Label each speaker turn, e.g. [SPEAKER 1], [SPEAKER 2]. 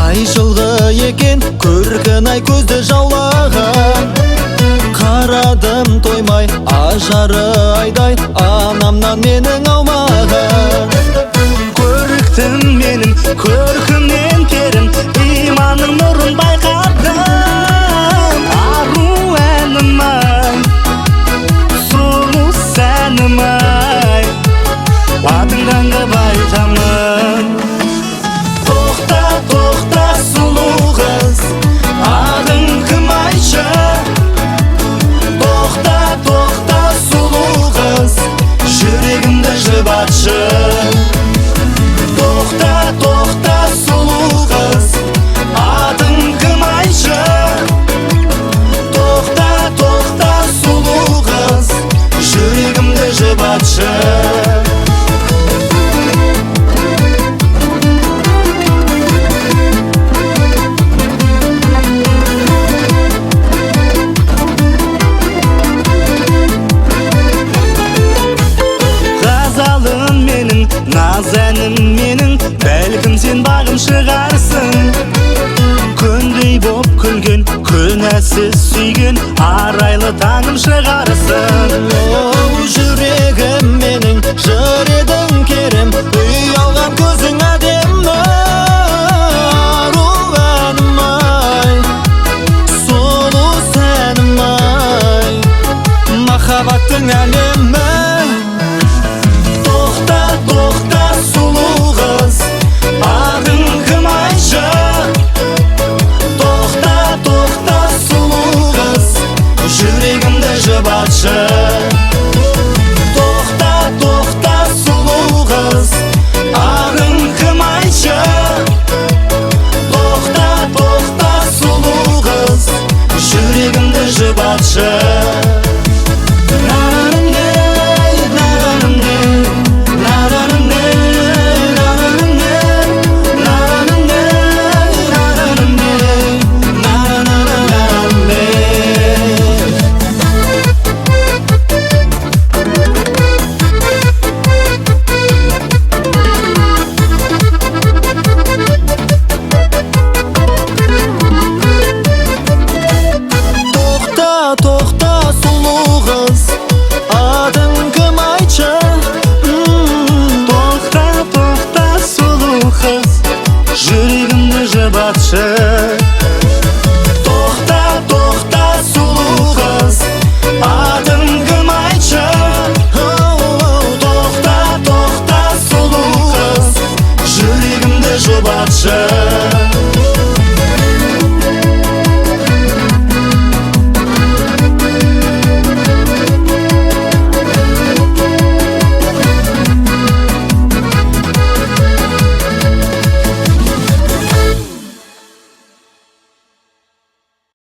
[SPEAKER 1] Айшылғы екен көркін-ай көзді жаулаған. Қарадым тоймай ажары айдай, анамнан менің аумаған.
[SPEAKER 2] Көріктім менің көркімнен керім, иманның нұрын байқадым. Ару әнім-ай, сұлу сәнім-ай, атыңдан ғып айтамын. Тоқта, тоқта сұлу қыз, адың кім айтшы? Тоқта, тоқта сұлу қыз, жүрегімді жұбатшы. Тоқта, тоқта сұлу қыз, адың кім айтшы? Тоқта, тоқта сұлу қыз, жүрегімді жұбатшы. Ғазалым менің, наз әнім менің, бәлкім сен бағым шығарсың. Күндей боп күлген, күнәсіз сүйген, арайлы таңым шығарсың.
[SPEAKER 1] Оу, жүрегім менің, жыр едің керім, ұялған көзің әдемі. Ару әнім-ай, сұлу сәнім-ай, махаббаттың әлемі.
[SPEAKER 2] Тоқта, тоқта сұлу қыз, адың кім айтшы? Тоқта, тоқта сұлу қыз, жүрегімді жұбатшы. Тоқта, тоқта сұлу қыз, адың кім айтшы? Тоқта, тоқта сұлу қыз, жүрегімді жұбатшы.
[SPEAKER 1] Тоқта сұлу қыз, адың кім айтшы?
[SPEAKER 2] Тоқта, тоқта сұлу қыз, жүрегімді жұбатшы. Тоқта, тоқта сұлу қыз, адың кім айтшы? Тоқта, тоқта сұлу қыз, жүрегімді жұбатшы.